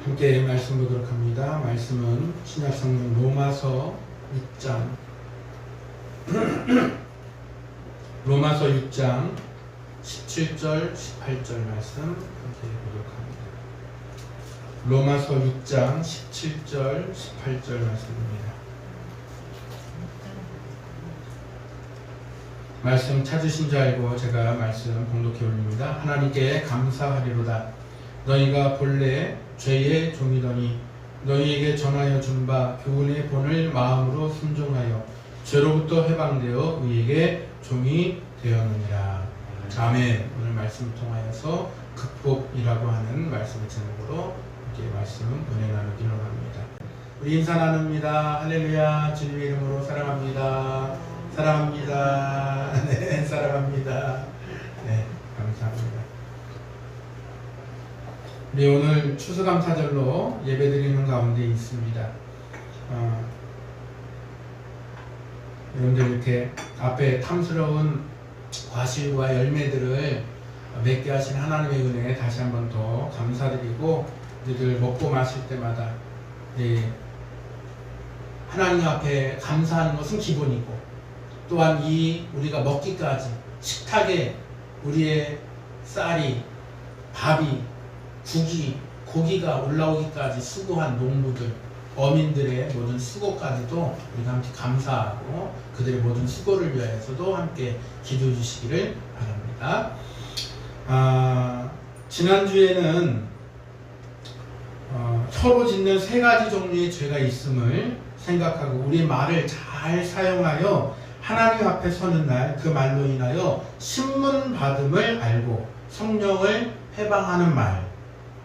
함께 말씀 보도록 합니다. 말씀은 신약성경 로마서 6장 로마서 6장 17절 18절 말씀 함께 보도록 합니다. 로마서 6장 17절 18절 말씀입니다. 말씀 찾으신 줄 알고 제가 말씀 봉독해 올립니다. 하나님께 감사하리로다. 너희가 본래 죄의 종이더니 너희에게 전하여 준 바 교훈의 본을 마음으로 순종하여 죄로부터 해방되어 의에게 종이 되었느니라. 아멘. 오늘 말씀을 통하여서 극복이라고 하는 말씀의 제목으로 이렇게 말씀 은혜 나누기로 합니다. 우리 인사 나눕니다. 할렐루야. 주님의 이름으로 사랑합니다. 사랑합니다. 네, 사랑합니다. 네, 감사합니다. 우리 오늘 추수감사절로 예배드리는 가운데 있습니다. 여러분들 이렇게 앞에 탐스러운 과실과 열매들을 맺게 하신 하나님의 은혜에 다시 한번 더 감사드리고, 늘 먹고 마실 때마다 하나님 앞에 감사하는 것은 기본이고, 또한 이 우리가 먹기까지 식탁에 우리의 쌀이, 밥이, 국이, 고기가 올라오기까지 수고한 농부들, 어민들의 모든 수고까지도 우리가 함께 감사하고 그들의 모든 수고를 위하여서도 함께 기도해 주시기를 바랍니다. 지난주에는 서로 짓는 세 가지 종류의 죄가 있음을 생각하고 우리 말을 잘 사용하여 하나님 앞에 서는 날 그 말로 인하여 신문 받음을 알고 성령을 해방하는 말,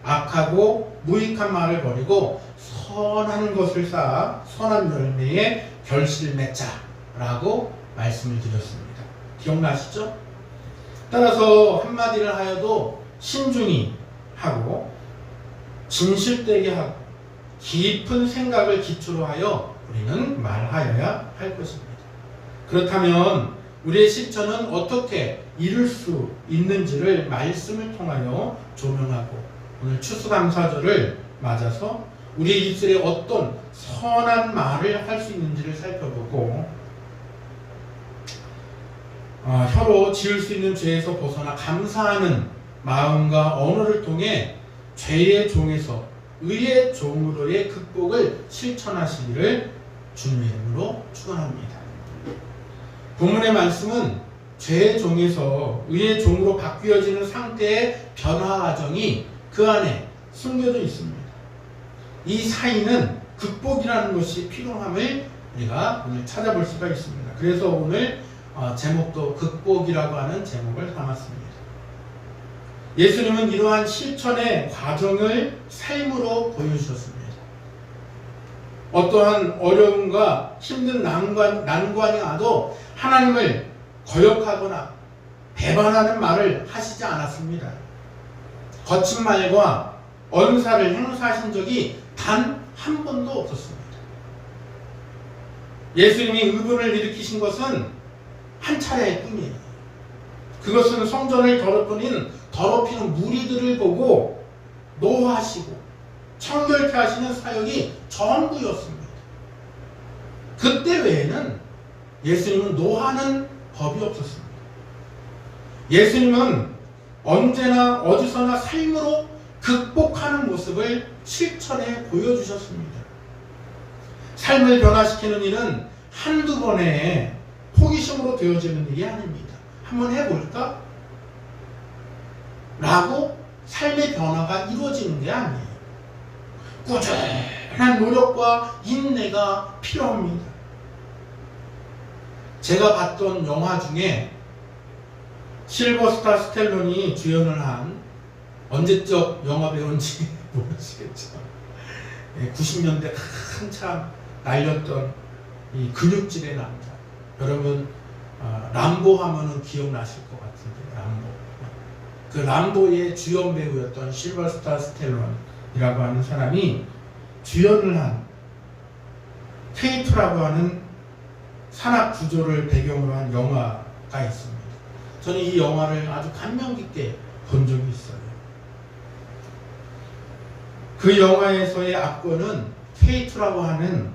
악하고 무익한 말을 버리고 선한 것을 쌓아 선한 열매에 결실을 맺자라고 말씀을 드렸습니다. 기억나시죠? 따라서 한마디를 하여도 신중히 하고 진실되게 하고 깊은 생각을 기초로 하여 우리는 말하여야 할 것입니다. 그렇다면 우리의 실천은 어떻게 이룰 수 있는지를 말씀을 통하여 조명하고, 오늘 추수감사절을 맞아서 우리의 입술에 어떤 선한 말을 할 수 있는지를 살펴보고, 혀로 지을 수 있는 죄에서 벗어나 감사하는 마음과 언어를 통해 죄의 종에서 의의 종으로의 극복을 실천하시기를 주님의 이름으로 축원합니다. 본문의 말씀은 죄의 종에서 의의 종으로 바뀌어지는 상태의 변화 과정이 그 안에 숨겨져 있습니다. 이 사이는 극복이라는 것이 필요함을 우리가 오늘 찾아볼 수가 있습니다. 그래서 오늘 제목도 극복이라고 하는 제목을 삼았습니다. 예수님은 이러한 실천의 과정을 삶으로 보여주셨습니다. 어떠한 어려움과 힘든 난관이 와도 하나님을 거역하거나 배반하는 말을 하시지 않았습니다. 거친 말과 언사를 행사하신 적이 단 한 번도 없었습니다. 예수님이 의분을 일으키신 것은 한 차례일 뿐이에요. 그것은 성전을 더럽히는 무리들을 보고 노하시고 청결케 하시는 사역이 전부였습니다. 그때 외에는 예수님은 노하는 법이 없었습니다. 예수님은 언제나 어디서나 삶으로 극복하는 모습을 실천해 보여주셨습니다. 삶을 변화시키는 일은 한두 번에 호기심으로 되어지는 일이 아닙니다. 한번 해볼까? 라고 삶의 변화가 이루어지는 게 아니에요. 꾸준한 노력과 인내가 필요합니다. 제가 봤던 영화 중에 실버스타 스텔론이 주연을 한, 언제적 영화 배우인지 모르시겠죠. 90년대 한참 날렸던 이 근육질의 남자. 여러분 람보 하면은 기억나실 것 같은데, 람보. 그 람보의 주연 배우였던 실버스타 스텔론이라고 하는 사람이 주연을 한 K2라고 하는 산악 구조를 배경으로 한 영화가 있습니다. 저는 이 영화를 아주 감명 깊게 본 적이 있어요. 그 영화에서의 압권은 K2라고 하는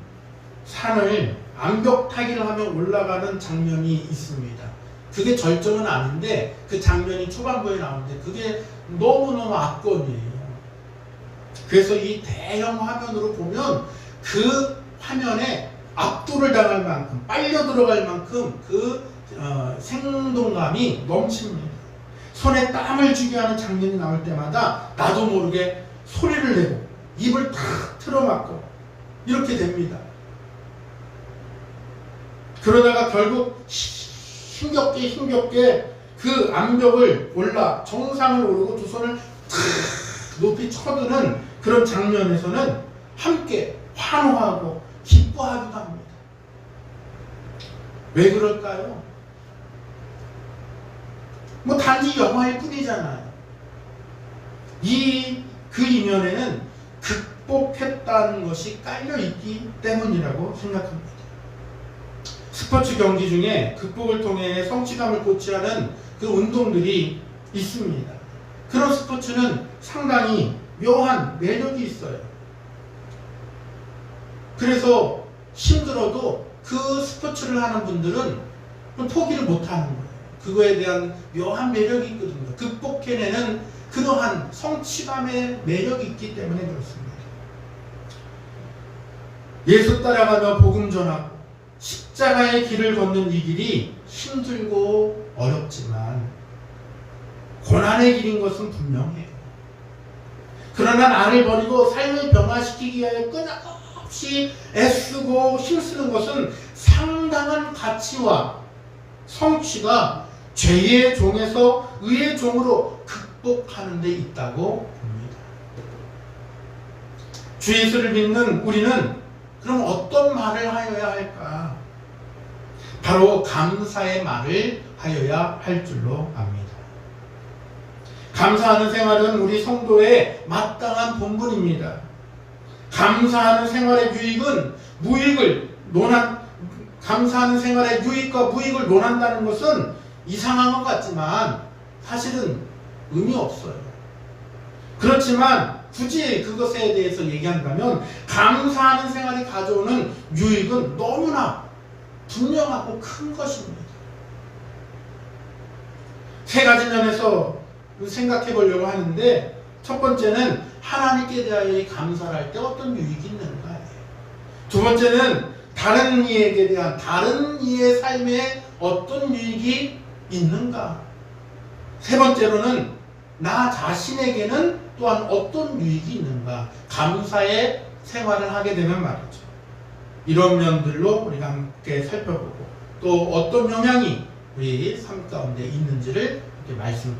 산을 암벽 타기를 하며 올라가는 장면이 있습니다. 그게 절정은 아닌데 그 장면이 초반부에 나오는데 그게 너무너무 압권이에요. 그래서 이 대형 화면으로 보면 그 화면에 압도를 당할 만큼 빨려 들어갈 만큼 그 생동감이 넘칩니다. 손에 땀을 쥐게 하는 장면이 나올 때마다 나도 모르게 소리를 내고 입을 탁 틀어막고 이렇게 됩니다. 그러다가 결국 힘겹게 그 암벽을 올라 정상을 오르고 두 손을 탁 높이 쳐드는 그런 장면에서는 함께 환호하고 기뻐하기도 합니다. 왜 그럴까요? 뭐 단지 영화일 뿐이잖아요. 그 이면에는 극복했다는 것이 깔려있기 때문이라고 생각합니다. 스포츠 경기 중에 극복을 통해 성취감을 고취하는 그 운동들이 있습니다. 그런 스포츠는 상당히 묘한 매력이 있어요. 그래서 힘들어도 그 스포츠를 하는 분들은 포기를 못하는 거예요. 그거에 대한 묘한 매력이 있거든요. 극복해내는 그러한 성취감의 매력이 있기 때문에 그렇습니다. 예수 따라가며 복음 전하고 십자가의 길을 걷는 이 길이 힘들고 어렵지만 고난의 길인 것은 분명해요. 그러나 나를 버리고 삶을 변화시키기 위하여 끊임없이 애쓰고 힘쓰는 것은 상당한 가치와 성취가 죄의 종에서 의의 종으로 극복하는 데 있다고 봅니다. 주 예수를 믿는 우리는 그럼 어떤 말을 하여야 할까? 바로 감사의 말을 하여야 할 줄로 압니다. 감사하는 생활은 우리 성도의 마땅한 본분입니다. 감사하는 생활의 유익은 감사하는 생활의 유익과 무익을 논한다는 것은 이상한 것 같지만 사실은 의미 없어요. 그렇지만 굳이 그것에 대해서 얘기한다면 감사하는 생활이 가져오는 유익은 너무나 분명하고 큰 것입니다. 세 가지 면에서 생각해 보려고 하는데 첫 번째는 하나님께 대하여 감사를 할 때 어떤 유익이 있는가예요. 두 번째는 다른 이에게 대한 다른 이의 삶에 어떤 유익이 있는가. 세 번째로는 나 자신에게는 또한 어떤 유익이 있는가. 감사의 생활을 하게 되면 말이죠. 이런 면들로 우리가 함께 살펴보고 또 어떤 영향이 우리 삶 가운데 있는지를 이렇게 말씀을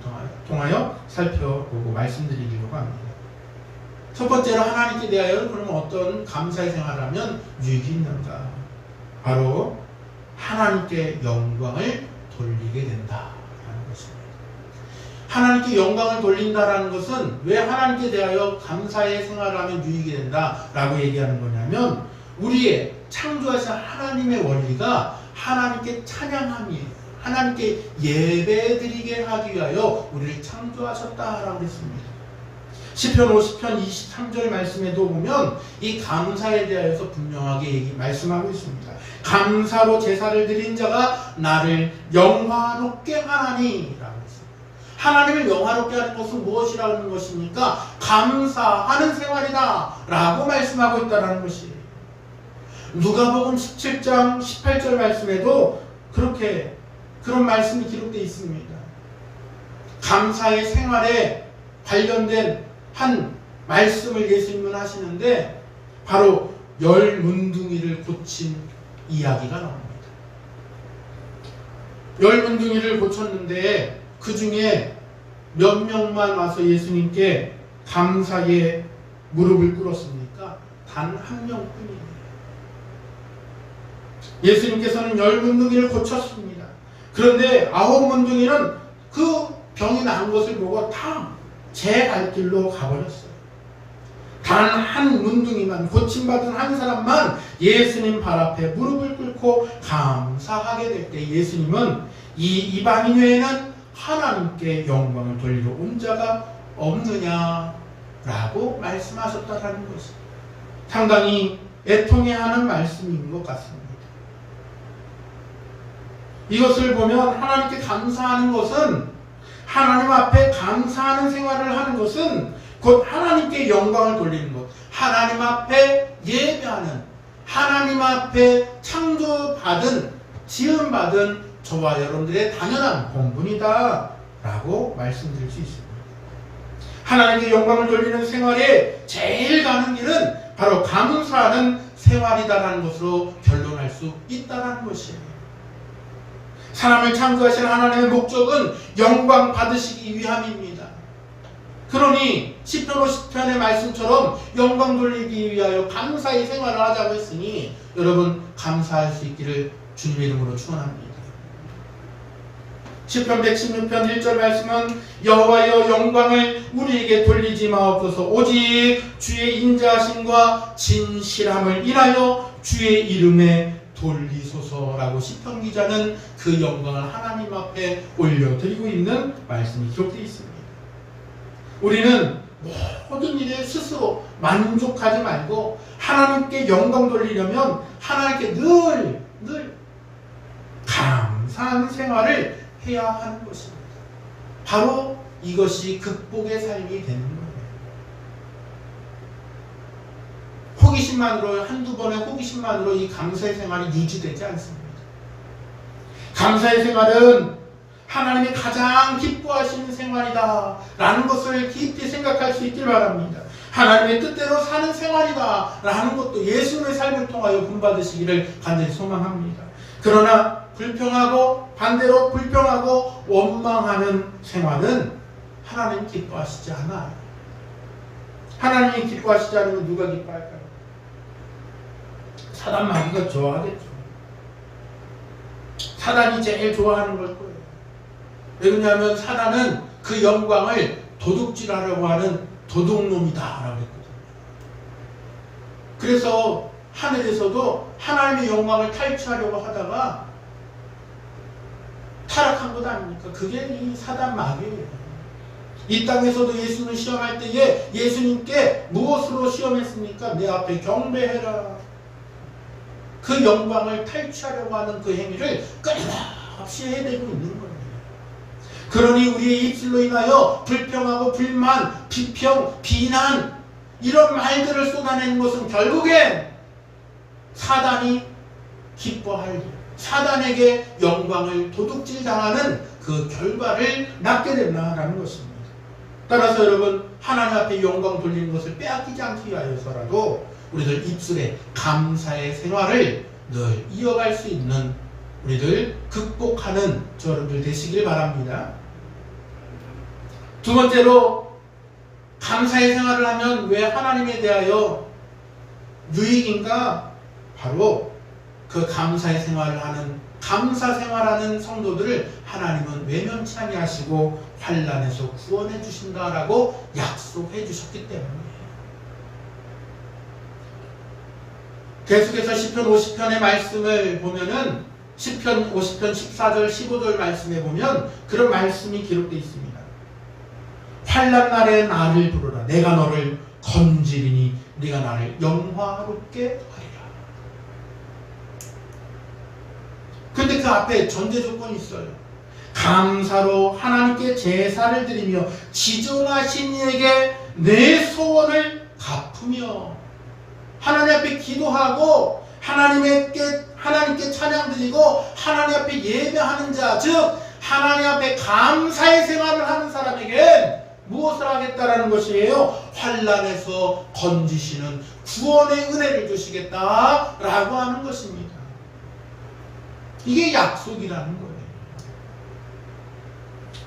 통하여 살펴보고 말씀드리려고 합니다. 첫 번째로 하나님께 대하여 그러면 어떤 감사의 생활을 하면 유익이 있는가. 바로 하나님께 영광을 돌리게 된다라는 것입니다. 하나님께 영광을 돌린다라는 것은 왜 하나님께 대하여 감사의 생활을 하면 유익이 된다라고 얘기하는 거냐면 우리의 창조하신 하나님의 원리가 하나님께 찬양함이에요. 하나님께 예배드리게 하기 위하여 우리를 창조하셨다라고 했습니다. 시편 50편 23절 말씀에도 보면 이 감사에 대해서 분명하게 말씀하고 있습니다. 감사로 제사를 드린 자가 나를 영화롭게 하나니 라고 했습니다. 하나님을 영화롭게 하는 것은 무엇이라는 것입니까? 감사하는 생활이다 라고 말씀하고 있다는 것이에요. 누가복음 17장 18절 말씀에도 그런 말씀이 기록되어 있습니다. 감사의 생활에 관련된 한 말씀을 예수님은 하시는데 바로 열 문둥이를 고친 이야기가 나옵니다. 열 문둥이를 고쳤는데 그 중에 몇 명만 와서 예수님께 감사의 무릎을 꿇었습니까? 단 한 명뿐이에요. 예수님께서는 열 문둥이를 고쳤습니다. 그런데 9문둥이는 그 병이 난 것을 보고 다 제 갈 길로 가버렸어요. 단 한 문둥이만 고침받은 한 사람만 예수님 발 앞에 무릎을 꿇고 감사하게 될 때 예수님은 이 이방인 외에는 하나님께 영광을 돌리러 온 자가 없느냐라고 라고 말씀하셨다라는 것이 상당히 애통해하는 말씀인 것 같습니다. 이것을 보면 하나님께 감사하는 것은, 하나님 앞에 감사하는 생활을 하는 것은 곧 하나님께 영광을 돌리는 것, 하나님 앞에 예배하는, 하나님 앞에 창조받은, 지음받은 저와 여러분들의 당연한 본분이다 라고 말씀드릴 수 있습니다. 하나님께 영광을 돌리는 생활에 제일 가는 길은 바로 감사하는 생활이다라는 것으로 결론할 수 있다는 것이에요. 사람을 창조하신 하나님의 목적은 영광 받으시기 위함입니다. 그러니 시편 50편의 말씀처럼 영광 돌리기 위하여 감사의 생활을 하자고 했으니 여러분 감사할 수 있기를 주님의 이름으로 축원합니다. 시편 116편 1절 말씀은 여호와여 영광을 우리에게 돌리지 마옵소서. 오직 주의 인자하심과 진실함을 인하여 주의 이름에 돌리소서라고 시편 기자는 그 영광을 하나님 앞에 올려드리고 있는 말씀이 기록되어 있습니다. 우리는 모든 일에 스스로 만족하지 말고 하나님께 영광 돌리려면 하나님께 늘 감사하는 생활을 해야 하는 것입니다. 바로 이것이 극복의 삶이 되는 거예요. 호기심만으로, 한두 번의 호기심만으로 이 감사의 생활이 유지되지 않습니다. 감사의 생활은 하나님이 가장 기뻐하시는 생활이다 라는 것을 깊이 생각할 수 있길 바랍니다. 하나님의 뜻대로 사는 생활이다 라는 것도 예수님의 삶을 통하여 본받으시기를 간절히 소망합니다. 그러나 반대로 불평하고 원망하는 생활은 하나님 기뻐하시지 않아요. 하나님이 기뻐하시지 않으면 누가 기뻐할까요? 사단 마귀가 좋아하겠죠. 사단이 제일 좋아하는 걸 거예요. 왜 그러냐면 사단은 그 영광을 도둑질하려고 하는 도둑놈이다 라고 했거든요. 그래서 하늘에서도 하나님의 영광을 탈취하려고 하다가 타락한 것 아닙니까? 그게 이 사단 마귀예요. 이 땅에서도 예수님을 시험할 때에 예수님께 무엇으로 시험했습니까? 내 앞에 경배해라. 그 영광을 탈취하려고 하는 그 행위를 끊임없이 해내고 있는 거예요. 그러니 우리의 입술로 인하여 불평하고 불만, 비평, 비난 이런 말들을 쏟아내는 것은 결국엔 사단이 기뻐할 일, 사단에게 영광을 도둑질 당하는 그 결과를 낳게 된다는 것입니다. 따라서 여러분 하나님 앞에 영광 돌리는 것을 빼앗기지 않기 위하여서라도 우리들 입술에 감사의 생활을 늘 이어갈 수 있는 우리들 극복하는 여러분들 되시길 바랍니다. 두 번째로 감사의 생활을 하면 왜 하나님에 대하여 유익인가? 바로 그 감사의 생활을 하는 감사 생활하는 성도들을 하나님은 외면치 아니하시고 환난에서 구원해 주신다라고 약속해 주셨기 때문이에요. 계속해서 시편 50편의 말씀을 보면은 시편 50편 14절 15절 말씀에 보면 그런 말씀이 기록되어 있습니다. 환난 날에 나를 부르라. 내가 너를 건지리니 네가 나를 영화롭게 하리라. 그런데 그 앞에 전제 조건이 있어요. 감사로 하나님께 제사를 드리며 지존하신 이에게 내 소원을 갚으며 하나님 앞에 기도하고 하나님께 찬양 드리고 하나님 앞에 예배하는 자, 즉 하나님 앞에 감사의 생활을 하는 사람에게 무엇을 하겠다라는 것이에요? 환난에서 건지시는 구원의 은혜를 주시겠다라고 하는 것입니다. 이게 약속이라는 거예요.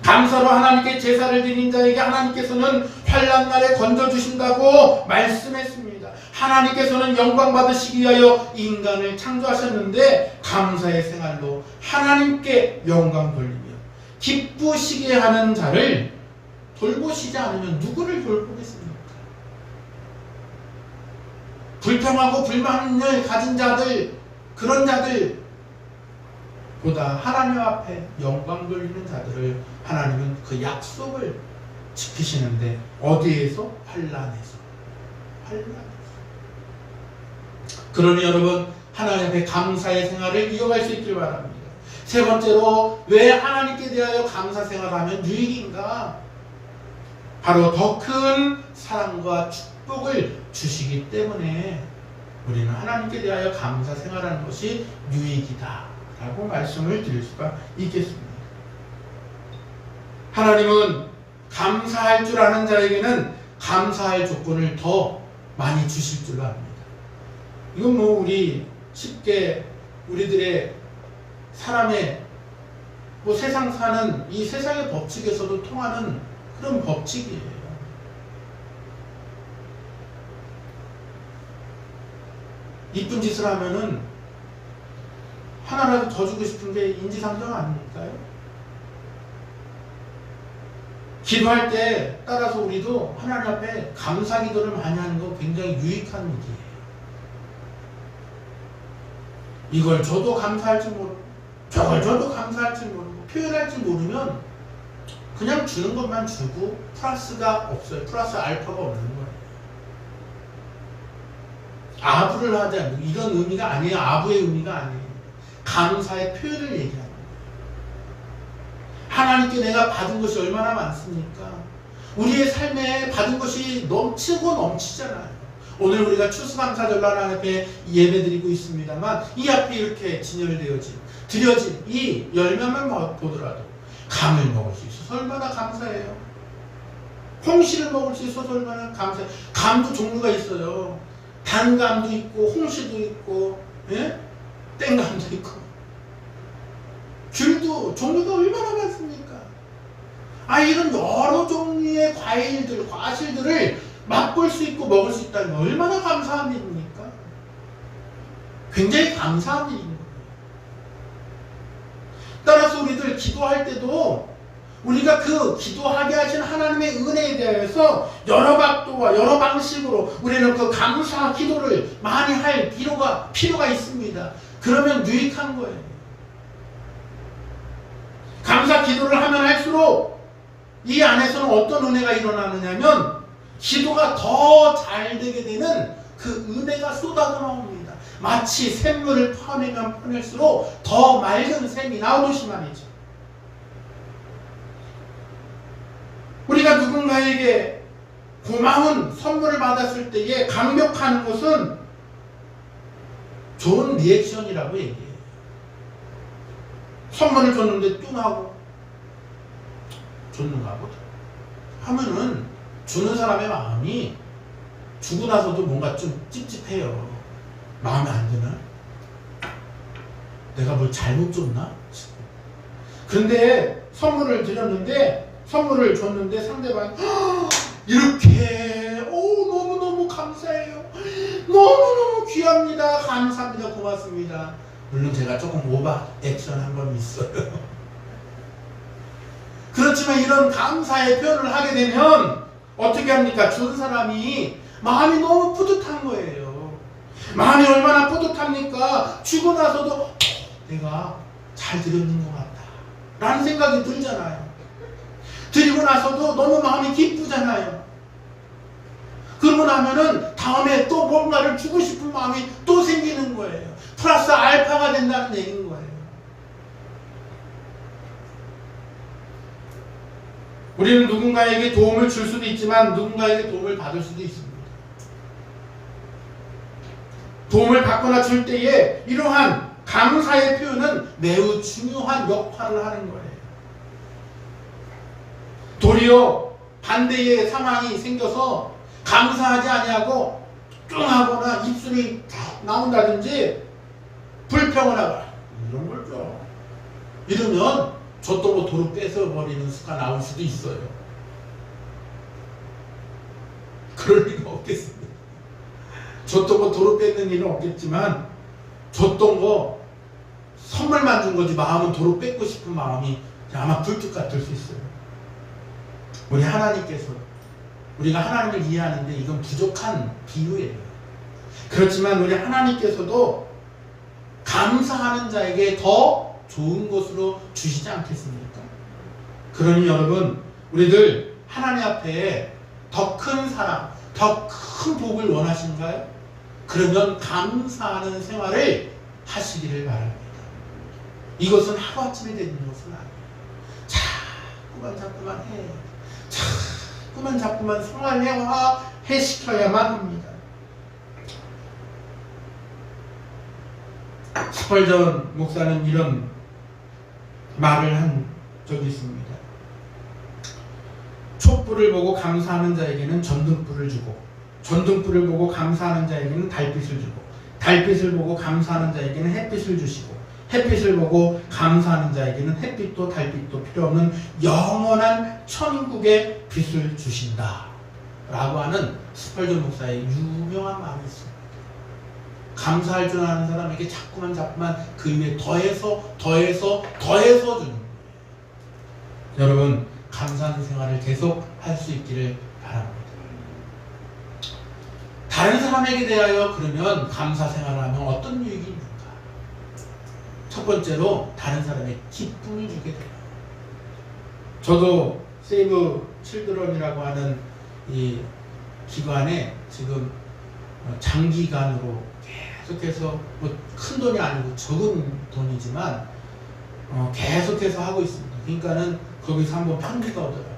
감사로 하나님께 제사를 드린 자에게 하나님께서는 환난 날에 건져주신다고 말씀했습니다. 하나님께서는 영광 받으시기 위하여 인간을 창조하셨는데 감사의 생활로 하나님께 영광 돌리며 기쁘시게 하는 자를 돌보시지 않으면 누구를 돌보겠습니까? 불평하고 불만을 가진 자들, 그런 자들 보다 하나님 앞에 영광 돌리는 자들을 하나님은 그 약속을 지키시는데 어디에서? 환난에서. 그러니 여러분 하나님 앞에 감사의 생활을 이어갈 수 있길 바랍니다. 세 번째로 왜 하나님께 대하여 감사 생활하면 유익인가? 바로 더 큰 사랑과 축복을 주시기 때문에 우리는 하나님께 대하여 감사 생활하는 것이 유익이다 라고 말씀을 드릴 수가 있겠습니다. 하나님은 감사할 줄 아는 자에게는 감사할 조건을 더 많이 주실 줄로 압니다. 이건 뭐 우리 쉽게 우리들의 사람의 뭐 세상 사는 이 세상의 법칙에서도 통하는 그런 법칙이에요. 이쁜 짓을 하면은 하나라도 더 주고 싶은 게 인지상정 아닙니까요? 기도할 때 따라서 우리도 하나님 앞에 감사 기도를 많이 하는 거 굉장히 유익한 일이에요. 이걸 줘도 감사할 줄 모르고 저걸 줘도 감사할 줄 모르고 표현할 줄 모르면 그냥 주는 것만 주고 플러스가 없어요. 플러스 알파가 없는 거예요. 아부를 하자 이런 의미가 아니에요. 아부의 의미가 아니에요. 감사의 표현을 얘기하는 거예요. 하나님께 내가 받은 것이 얼마나 많습니까? 우리의 삶에 받은 것이 넘치고 넘치잖아요. 오늘 우리가 추수감사절로 하나님 앞에 예배드리고 있습니다만 이 앞에 이렇게 진열되어진 드려진 이 열매만 보더라도 감을 먹을 수 있어서 얼마나 감사해요. 홍시를 먹을 수 있어서 얼마나 감사해요. 감도 종류가 있어요. 단감도 있고 홍시도 있고 예? 땡감도 있고 귤도 종류가 얼마나 많습니까? 이런 여러 종류의 과일들, 과실들을 맛볼 수 있고 먹을 수 있다는 건 얼마나 감사한 일입니까? 굉장히 감사한 일인 거예요. 따라서 우리들 기도할 때도 우리가 그 기도하게 하신 하나님의 은혜에 대해서 여러 각도와 여러 방식으로 우리는 그 감사 기도를 많이 할 필요가 있습니다. 그러면 유익한 거예요. 감사 기도를 하면 할수록 이 안에서는 어떤 은혜가 일어나느냐면 기도가 더 잘 되게 되는 그 은혜가 쏟아져 나옵니다. 마치 샘물을 퍼내면 퍼낼수록 더 맑은 샘이 나오듯이 말이죠. 우리가 누군가에게 고마운 선물을 받았을 때에 감격하는 것은 좋은 리액션이라고 얘기해요. 선물을 줬는데 뚱하고 줬는가 보다 하면은 주는 사람의 마음이 주고 나서도 뭔가 좀 찝찝해요. 마음에 안 드나? 내가 뭘 잘못 줬나? 그런데 선물을 줬는데 상대방이 이렇게 너무너무 감사해요. 너무너무 귀합니다. 감사합니다. 고맙습니다. 물론 제가 조금 오바 액션 한 번 있어요. 그렇지만 이런 감사의 표현을 하게 되면 어떻게 합니까? 준 사람이 마음이 너무 뿌듯한 거예요. 마음이 얼마나 뿌듯합니까? 주고 나서도 내가 잘 드렸는 것 같다 라는 생각이 들잖아요. 드리고 나서도 너무 마음이 기쁘잖아요. 그러고 나면은 다음에 또 뭔가를 주고 싶은 마음이 또 생기는 거예요. 플러스 알파가 된다는 얘기인 거예요. 우리는 누군가에게 도움을 줄 수도 있지만 누군가에게 도움을 받을 수도 있습니다. 도움을 받거나 줄 때에 이러한 감사의 표현은 매우 중요한 역할을 하는 거예요. 도리어 반대의 상황이 생겨서 감사하지 아니하고 뚱하거나 입술이 탁 나온다든지 불평을 하거나 이런 걸죠. 이러면 젖도고 도로 뺏어버리는 수가 나올 수도 있어요. 그럴 리가 없겠습니다. 젖도고 도로 뺏는 일은 없겠지만 젖던 거 선물만 준 거지 마음은 도로 뺏고 싶은 마음이 아마 불뚝 같을 수 있어요. 우리 하나님께서 우리가 하나님을 이해하는데 이건 부족한 비유예요. 그렇지만 우리 하나님께서도 감사하는 자에게 더 좋은 것으로 주시지 않겠습니까? 그러니 여러분 우리들 하나님 앞에 더 큰 사랑, 더 큰 복을 원하신가요? 그러면 감사하는 생활을 하시기를 바랍니다. 이것은 하루아침에 되는 것은 아니에요. 자꾸만 해. 자꾸만 생활해 시켜야만 합니다. 스펄전 목사는 이런 말을 한 적이 있습니다. 촛불을 보고 감사하는 자에게는 전등불을 주고, 전등불을 보고 감사하는 자에게는 달빛을 주고, 달빛을 보고 감사하는 자에게는 햇빛을 주시고, 햇빛을 보고 감사하는 자에게는 햇빛도 달빛도 필요 없는 영원한 천국의 빛을 주신다 라고 하는 스펄전 목사의 유명한 말이 있습니다. 감사할 줄 아는 사람에게 자꾸만 그 위에 더해서 주는 거예요. 여러분, 감사하는 생활을 계속 할 수 있기를 바랍니다. 다른 사람에게 대하여 그러면 감사 생활을 하면 어떤 유익이 있는가? 첫 번째로 다른 사람의 기쁨을 주게 돼요. 저도 세이브 칠드런이라고 하는 이 기관에 지금 장기간으로 계속해서 뭐 큰 돈이 아니고 적은 돈이지만 계속해서 하고 있습니다. 그러니까는 거기서 한번 편지가 오더라고요.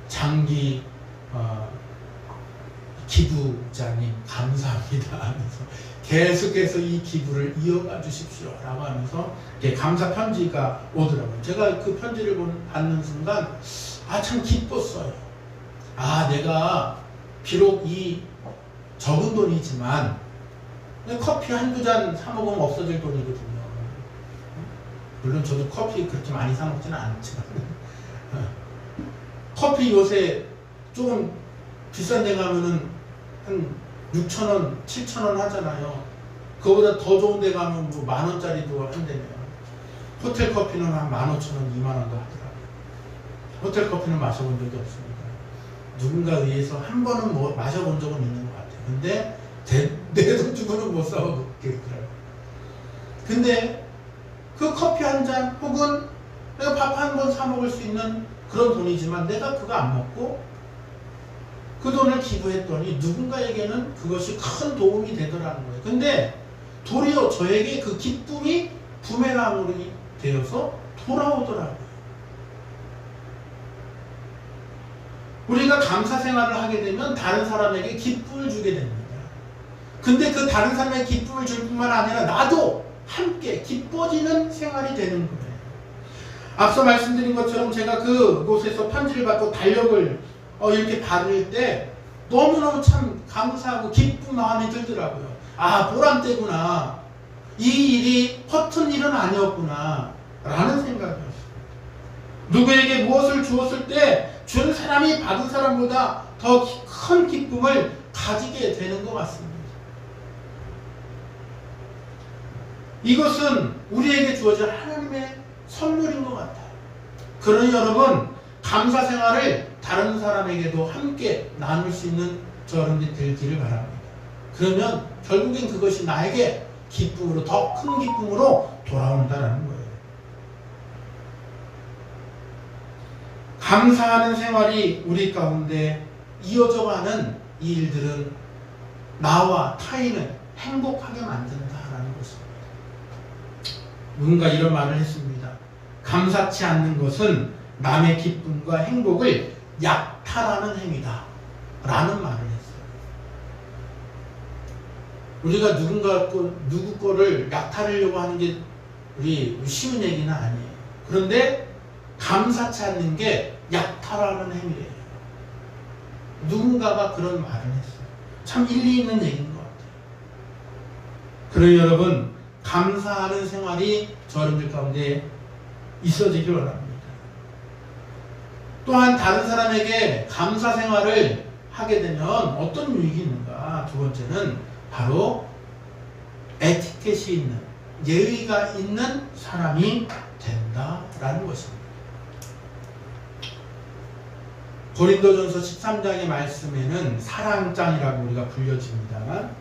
장기 기부자님 감사합니다 하면서 계속해서 이 기부를 이어가 주십시오 라고 하면서 감사 편지가 오더라고요. 제가 그 편지를 받는 순간 참 기뻤어요. 내가 비록 이 적은 돈이지만 커피 한두 잔 사 먹으면 없어질 돈이거든요. 물론 저도 커피 그렇게 많이 사 먹지는 않지만 커피 요새 조금 비싼 데 가면은 한 6,000원, 7,000원 하잖아요. 그거보다 더 좋은 데 가면 뭐 10,000원짜리도 한대네요. 호텔 커피는 한 15,000원, 20,000원도 하더라고요. 호텔 커피는 마셔본 적이 없습니다. 누군가 의해서 한 번은 마셔본 적은 있는 것 같아요. 근데 내 돈 주고는 못 사먹겠더라고요. 근데 그 커피 한 잔 혹은 내가 밥 한 번 사 먹을 수 있는 그런 돈이지만 내가 그거 안 먹고 그 돈을 기부했더니 누군가에게는 그것이 큰 도움이 되더라는 거예요. 근데 도리어 저에게 그 기쁨이 부메랑으로 되어서 돌아오더라고요. 우리가 감사 생활을 하게 되면 다른 사람에게 기쁨을 주게 됩니다. 근데 그 다른 사람에게 기쁨을 줄 뿐만 아니라 나도 함께 기뻐지는 생활이 되는 거예요. 앞서 말씀드린 것처럼 제가 그곳에서 편지를 받고 달력을 이렇게 받을 때 너무너무 참 감사하고 기쁜 마음이 들더라고요. 보람되구나. 이 일이 허튼 일은 아니었구나 라는 생각이었어요. 누구에게 무엇을 주었을 때 준 사람이 받은 사람보다 더 큰 기쁨을 가지게 되는 것 같습니다. 이것은 우리에게 주어진 하나님의 선물인 것 같아요. 그러니 여러분, 감사 생활을 다른 사람에게도 함께 나눌 수 있는 저런데 되기를 바랍니다. 그러면 결국엔 그것이 나에게 기쁨으로, 더 큰 기쁨으로 돌아온다는 거예요. 감사하는 생활이 우리 가운데 이어져가는 이 일들은 나와 타인을 행복하게 만든다라는 것입니다. 누군가 이런 말을 했습니다. 감사치 않는 것은 남의 기쁨과 행복을 약탈하는 행위다 라는 말을 했어요. 우리가 누구 거를 약탈하려고 하는 게 우리 쉬운 얘기는 아니에요. 그런데 감사치 않는 게 약탈하는 행위예요. 누군가가 그런 말을 했어요. 참 일리 있는 얘기인 것 같아요. 그러니 여러분, 감사하는 생활이 여러분들 가운데 있어지길 원합니다. 또한 다른 사람에게 감사 생활을 하게 되면 어떤 유익이 있는가? 두 번째는 바로 에티켓이 있는, 예의가 있는 사람이 된다라는 것입니다. 고린도전서 13장의 말씀에는 사랑장이라고 우리가 불려집니다만,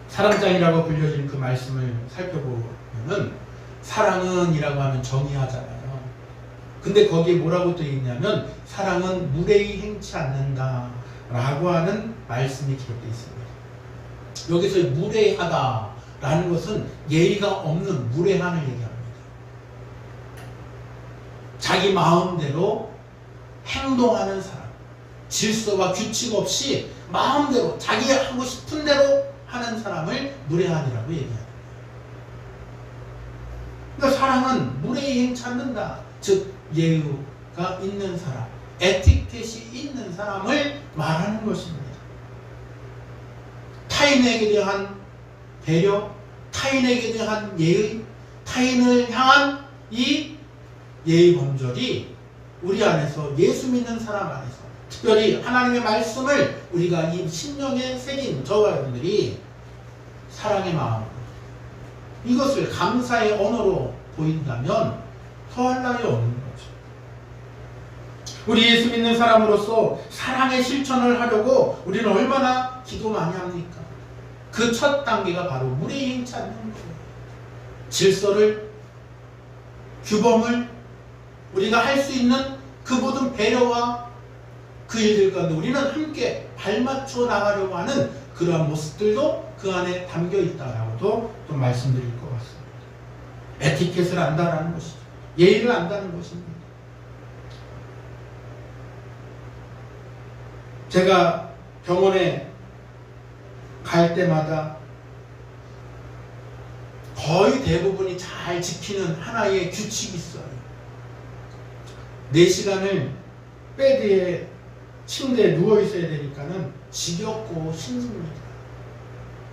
사랑장이라고 불려진 그 말씀을 살펴보면은 사랑은 이라고 하면 정의하잖아요. 근데 거기에 뭐라고 되어 있냐면 사랑은 무례히 행치 않는다 라고 하는 말씀이 기록되어 있습니다. 여기서 무례하다 라는 것은 예의가 없는 무례한을 얘기합니다. 자기 마음대로 행동하는 사람, 질서와 규칙 없이 마음대로 자기 하고 싶은 대로 하는 사람을 무례한이라고 얘기합니다. 그러니까 사랑은 무례히 행치 않는다. 즉 예의가 있는 사람, 에티켓이 있는 사람을 말하는 것입니다. 타인에게 대한 배려, 타인에게 대한 예의, 타인을 향한 이 예의 범절이 우리 안에서, 예수 믿는 사람 안에서, 특별히 하나님의 말씀을 우리가 이 심령에 새긴 저와 여러분들이 사랑의 마음으로 이것을 감사의 언어로 보인다면 더할 나위 없는 거죠. 우리 예수 믿는 사람으로서 사랑의 실천을 하려고 우리는 얼마나 기도 많이 합니까? 그 첫 단계가 바로 무례히 행치 않는 거예요. 질서를, 규범을 우리가 할 수 있는 그 모든 배려와 그 일들 가운데 우리는 함께 발맞춰 나가려고 하는 그러한 모습들도 그 안에 담겨 있다라고도 또 말씀드릴 것 같습니다. 에티켓을 안다라는 것이죠. 예의를 안다는 것입니다. 제가 병원에 갈 때마다 거의 대부분이 잘 지키는 하나의 규칙이 있어요. 4시간을 베드에 침대에 누워있어야 되니까는 지겹고 힘듭니다.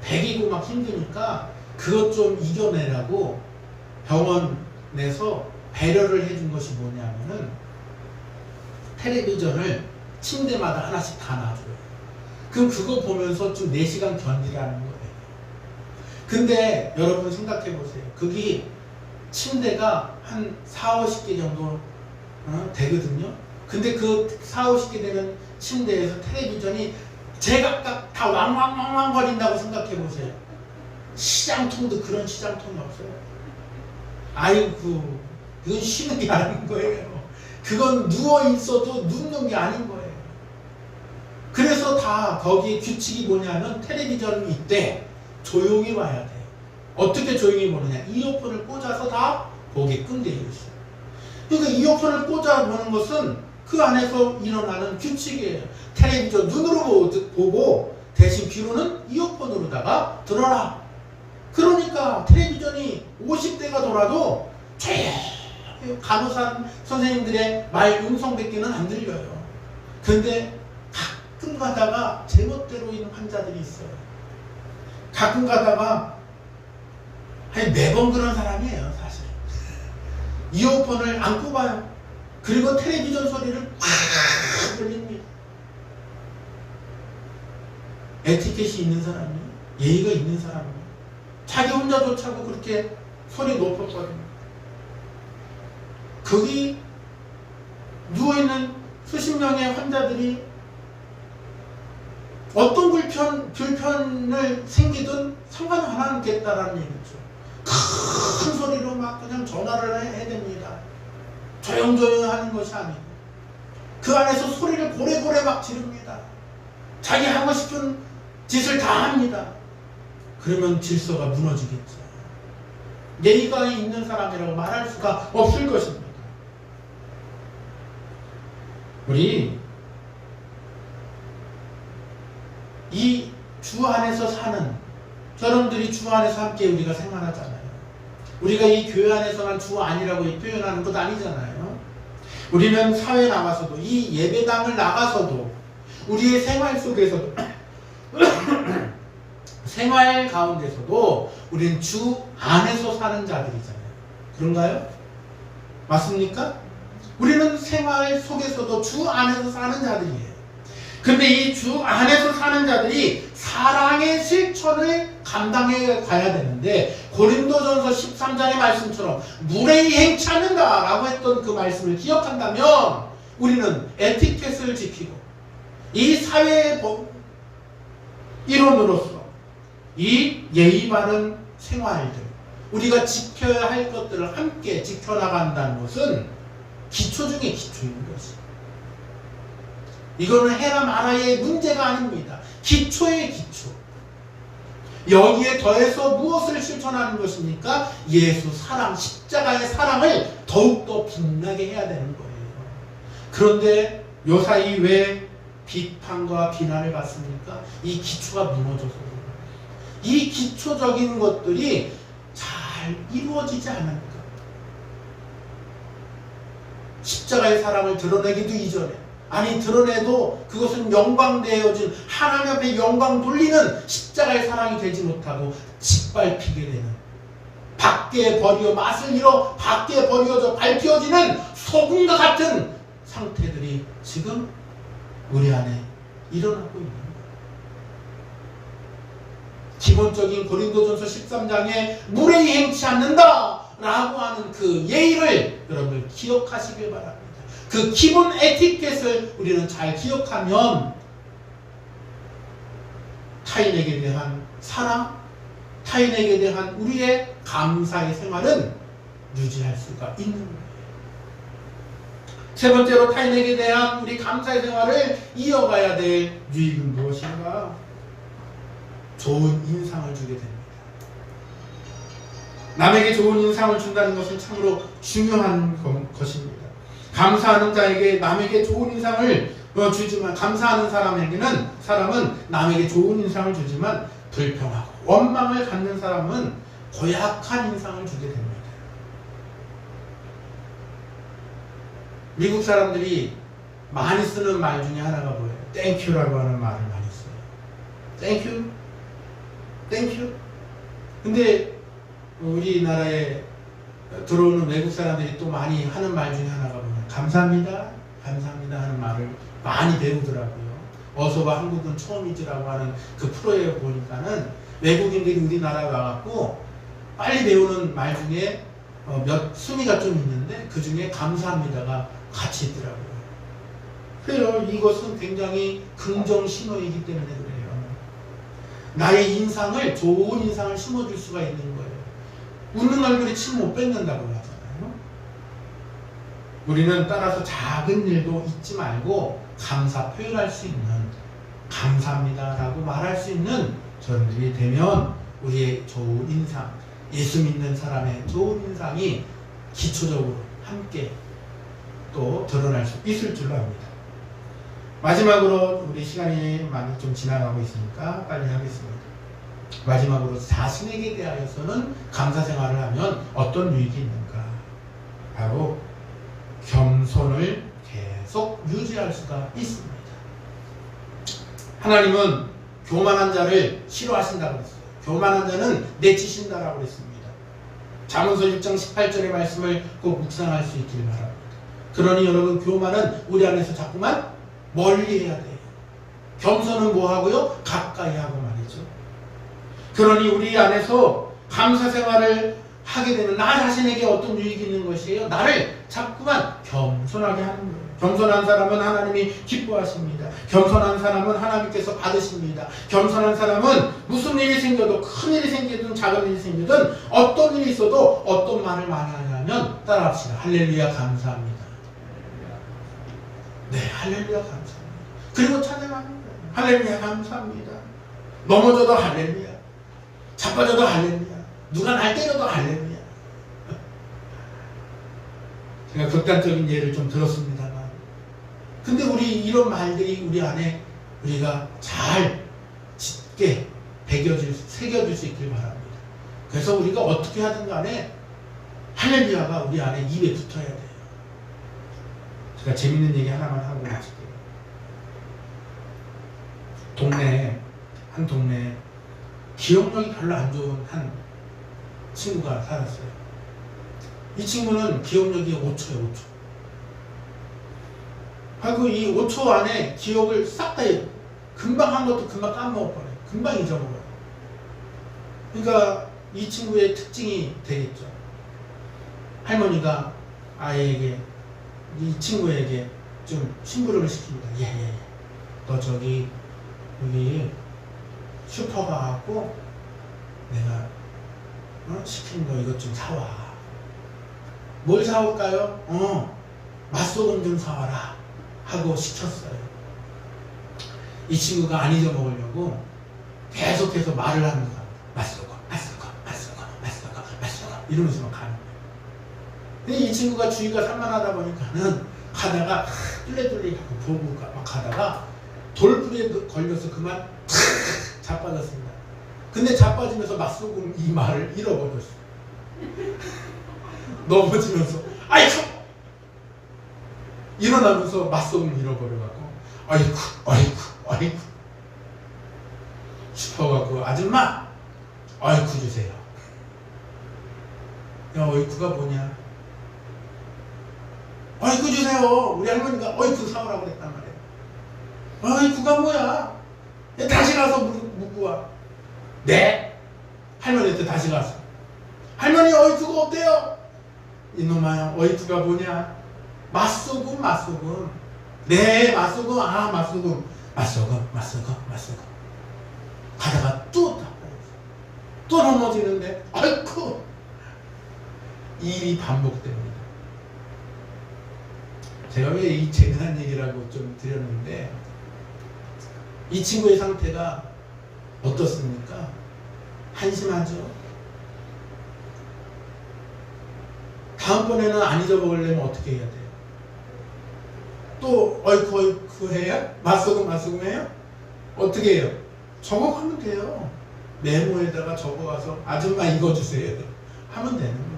배기고 막 힘드니까 그것 좀 이겨내라고 병원에서 배려를 해준 것이 뭐냐면은 텔레비전을 침대마다 하나씩 다 놔줘요. 그럼 그거 보면서 좀 4시간 견디라는 거예요. 근데 여러분 생각해 보세요. 거기 침대가 한 4, 50개 정도 되거든요. 근데 그 4, 50개 되는 침대에서 텔레비전이 제각각 다 왕왕왕왕 거린다고 생각해 보세요. 시장통도 그런 시장통이 없어요. 아이고, 그건 쉬는 게 아닌 거예요. 그건 누워있어도 눕는 게 아닌 거예요. 그래서 다 거기에 규칙이 뭐냐면 텔레비전 이때 조용히 봐야 돼요. 어떻게 조용히 보느냐? 이어폰을 꽂아서 다 보게끔 되어 있어요. 그러니까 이어폰을 꽂아 보는 것은 그 안에서 일어나는 규칙이에요. 텔레비전 눈으로 보고 대신 귀로는 이어폰으로다가 들어라. 그러니까 텔레비전이 50대가 돌아도 조용히 간호사 선생님들의 말 음성밖에는 안 들려요. 근데 가끔 가다가 제멋대로 있는 환자들이 있어요. 가끔 가다가 아니 매번 그런 사람이에요, 사실. 이어폰을 안 꼽아요. 그리고 텔레비전 소리를 팍 들립니다. 에티켓이 있는 사람이에요. 예의가 있는 사람이에요. 자기 혼자조차도 그렇게 소리 높였거든요. 거기 누워있는 수십 명의 환자들이 어떤 불편을 생기든 상관 안 하겠다라는 얘기죠. 큰 소리로 막 그냥 전화를 해야 됩니다. 조용조용 하는 것이 아니고 그 안에서 소리를 고래고래 막 지릅니다. 자기 하고 싶은 짓을 다 합니다. 그러면 질서가 무너지겠죠. 예의가 있는 사람이라고 말할 수가 없을 것입니다. 우리 이 주 안에서 사는, 여러분들이 주 안에서 함께 우리가 생활하잖아요. 우리가 이 교회 안에서만 주 안이라고 표현하는 것 아니잖아요. 우리는 사회에 나가서도, 이 예배당을 나가서도, 우리의 생활 속에서도 생활 가운데서도 우리는 주 안에서 사는 자들이잖아요. 그런가요? 맞습니까? 우리는 생활 속에서도 주 안에서 사는 자들이에요. 근데 이 주 안에서 사는 자들이 사랑의 실천을 감당해 가야 되는데, 고린도전서 13장의 말씀처럼 무례히 행치 않는다 라고 했던 그 말씀을 기억한다면 우리는 에티켓을 지키고 이 사회의 일원으로서 이 예의 바른 생활들, 우리가 지켜야 할 것들을 함께 지켜나간다는 것은 기초 중에 기초인 것이. 이거는 해라 마라의 문제가 아닙니다. 기초의 기초. 여기에 더해서 무엇을 실천하는 것입니까? 예수 사랑, 십자가의 사랑을 더욱더 빛나게 해야 되는 거예요. 그런데 요사이 왜 비판과 비난을 받습니까? 이 기초가 무너져서 그래요. 이 기초적인 것들이 잘 이루어지지 않으니까. 십자가의 사랑을 드러내기도 이전에, 아니 드러내도 그것은 영광되어진 하나님 앞에 영광 돌리는 십자가의 사랑이 되지 못하고 짓밟히게 되는, 밖에 버려 맛을 잃어 밖에 버려져 밟혀지는 소금과 같은 상태들이 지금 우리 안에 일어나고 있는 거예요. 기본적인 고린도전서 13장에 무례히 행치 않는다 라고 하는 그 예의를 여러분들 기억하시길 바랍니다. 그 기본 에티켓을 우리는 잘 기억하면 타인에게 대한 사랑, 타인에게 대한 우리의 감사의 생활은 유지할 수가 있는 거예요. 세 번째로 타인에게 대한 우리 감사의 생활을 이어가야 될 유익은 무엇인가? 좋은 인상을 주게 됩니다. 남에게 좋은 인상을 준다는 것은 참으로 중요한 것입니다. 감사하는 자에게 남에게 좋은 인상을 주지만, 감사하는 사람은 남에게 좋은 인상을 주지만 불평하고 원망을 갖는 사람은 고약한 인상을 주게 됩니다. 미국 사람들이 많이 쓰는 말 중에 하나가 뭐예요? 땡큐라고 하는 말을 많이 써요. 땡큐? 땡큐? 근데 우리나라에 들어오는 외국 사람들이 또 많이 하는 말 중에 하나가 뭐냐? 감사합니다. 감사합니다 하는 말을 많이 배우더라고요. 어서와 한국은 처음이지라고 하는 그 프로에 보니까는 외국인들이 우리나라에 와갖고 빨리 배우는 말 중에 몇 순위가 좀 있는데 그 중에 감사합니다가 같이 있더라고요. 그래요. 이것은 굉장히 긍정 신호이기 때문에 그래요. 나의 인상을, 좋은 인상을 심어줄 수가 있는 거예요. 웃는 얼굴에 침 못 뱉는다고 하잖아요. 우리는 따라서 작은 일도 잊지 말고 감사 표현할 수 있는, 감사합니다라고 말할 수 있는 저들이 되면 우리의 좋은 인상, 예수 믿는 사람의 좋은 인상이 기초적으로 함께 또 드러날 수 있을 줄로 압니다. 마지막으로 우리 시간이 많이 좀 지나가고 있으니까 빨리 하겠습니다. 마지막으로 자신에게 대하여서는 감사 생활을 하면 어떤 유익이 있는가? 바로 겸손을 계속 유지할 수가 있습니다. 하나님은 교만한 자를 싫어하신다고 했어요. 교만한 자는 내치신다라고 했습니다. 잠언서 6장 18절의 말씀을 꼭 묵상할 수 있길 바랍니다. 그러니 여러분, 교만은 우리 안에서 자꾸만 멀리 해야 돼요. 겸손은 뭐 하고요? 가까이 하고 말이죠. 그러니 우리 안에서 감사 생활을 하게 되면 나 자신에게 어떤 유익이 있는 것이에요? 나를 자꾸만 겸손하게 하는 거예요. 겸손한 사람은 하나님이 기뻐하십니다. 겸손한 사람은 하나님께서 받으십니다. 겸손한 사람은 무슨 일이 생겨도, 큰 일이 생기든 작은 일이 생기든 어떤 일이 있어도 어떤 말을 많이 하냐면 따라합시다. 할렐루야 감사합니다. 네, 할렐루야 감사합니다. 그리고 찬양하는 거예요. 할렐루야 감사합니다. 넘어져도 할렐루야, 자빠져도 할렐루야, 누가 날 때려도 할렐루야. 제가 극단적인 예를 좀 들었습니다만, 근데 우리 이런 말들이 우리 안에 우리가 잘 짙게 새겨질 수 있길 바랍니다. 그래서 우리가 어떻게 하든 간에 할렐루야가 우리 안에 입에 붙어야 돼요. 제가 재밌는 얘기 하나만 하고 마칠게요. 한 동네에 기억력이 별로 안 좋은 한 친구가 살았어요. 이 친구는 기억력이 5초예요, 5초. 하고 이 5초 안에 기억을 싹 다 금방 한 것도 금방 까먹어버려요. 금방 잊어먹어요. 그러니까 이 친구의 특징이 되겠죠. 할머니가 아이에게, 이 친구에게 좀 심부름을 시킵니다. 예. 너 저기 여기 슈퍼 가갖고 내가 시킨 거 이것 좀 사와. 뭘 사올까요? 맛소금 좀 사와라 하고 시켰어요. 이 친구가 안 잊어먹으려고 계속해서 말을 합니다. 맛소금, 맛소금, 맛소금, 맛소금, 맛소금 이러면서 막 가는 거예요. 근데 이 친구가 주의가 산만하다 보니까는 가다가 뚫레뚫레 보고 막 가다가 돌부리에 걸려서 그만 탁 자빠졌습니다. 근데 자빠지면서 맛소금 이 말을 잃어버렸어요. 넘어지면서 아이쿠! 일어나면서 맛소금을 잃어버려갖고 아이쿠 싶어갖고 아줌마 아이쿠 주세요. 야 어이쿠가 뭐냐? 어이쿠 주세요. 우리 할머니가 어이쿠 사오라고 그랬단 말이에요. 어이쿠가 뭐야? 다시 가서 묻고 와. 네? 할머니한테 다시 가서 할머니 어이쿠가 어때요? 이놈아 어이쿠가 뭐냐? 맛소금 맛소금. 네 맛소금. 아 맛소금 가다가 또 넘어지는데 아이쿠. 이 일이 반복됩니다. 제가 왜 이 재미난 얘기라고 좀 드렸는데 이 친구의 상태가 어떻습니까? 한심하죠? 다음번에는 안 잊어먹으려면 어떻게 해야 돼요? 또 어이쿠 해요? 맛소금 해요? 어떻게 해요? 적어가면 돼요. 메모에다가 적어가서 아줌마 이거 주세요 하면 되는 거예요.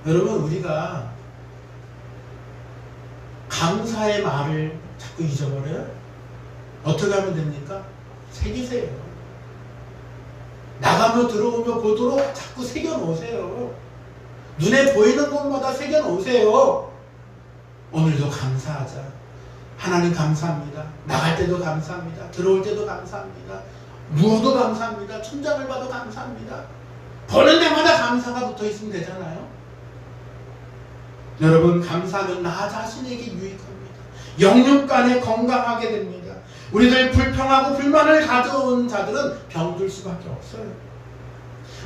여러분 우리가 감사의 말을 자꾸 잊어버려요? 어떻게 하면 됩니까? 새기세요. 나가며 들어오며 보도록 자꾸 새겨놓으세요. 눈에 보이는 곳마다 새겨놓으세요. 오늘도 감사하자. 하나님 감사합니다. 나갈 때도 감사합니다. 들어올 때도 감사합니다. 누워도 감사합니다. 천장을 봐도 감사합니다. 보는 데마다 감사가 붙어있으면 되잖아요. 여러분 감사는 나 자신에게 유익합니다. 영육간에 건강하게 됩니다. 우리들 불평하고 불만을 가져온 자들은 병들 수밖에 없어요.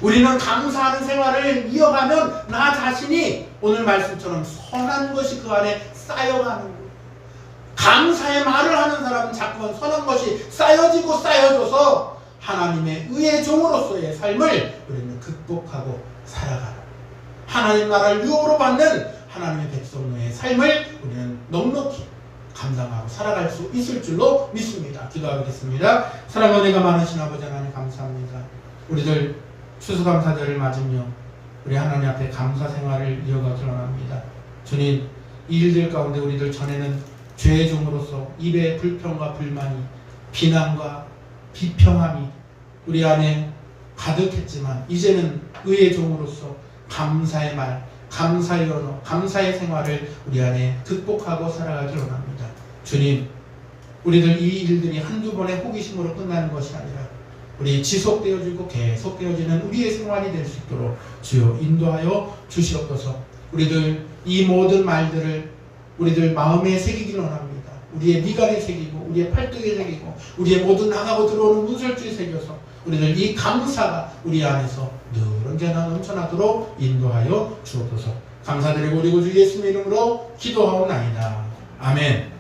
우리는 감사하는 생활을 이어가면 나 자신이 오늘 말씀처럼 선한 것이 그 안에 쌓여가는 거예요. 감사의 말을 하는 사람은 자꾸만 선한 것이 쌓여지고 쌓여져서 하나님의 의의 종으로서의 삶을 우리는 극복하고 살아가는 하나님 나라를 유업으로 받는 하나님의 백성의 삶을 우리는 넉넉히 감당하고 살아갈 수 있을 줄로 믿습니다. 기도하겠습니다. 사랑과 은혜가 많으신 아버지 하나님 감사합니다. 우리들 추수감사절을 맞으며 우리 하나님 앞에 감사 생활을 이어가기를 원합니다. 주님 이 일들 가운데 우리들 전에는 죄의 종으로서 입에 불평과 불만이 비난과 비평함이 우리 안에 가득했지만 이제는 의의 종으로서 감사의 말 감사의 언어, 감사의 생활을 우리 안에 극복하고 살아가기를 원합니다. 주님, 우리들 이 일들이 한두 번의 호기심으로 끝나는 것이 아니라 우리 지속되어지고 계속되어지는 우리의 생활이 될 수 있도록 주여 인도하여 주시옵소서. 우리들 이 모든 말들을 우리들 마음에 새기기를 원합니다. 우리의 미간에 새기고 우리의 팔뚝에 새기고 우리의 모든 나가고 들어오는 문설주에 새겨서 우리들 이 감사가 우리 안에서 늘 언제나 넘쳐나도록 인도하여 주옵소서. 감사드리고 우리 구주 예수님 이름으로 기도하옵나이다. 아멘.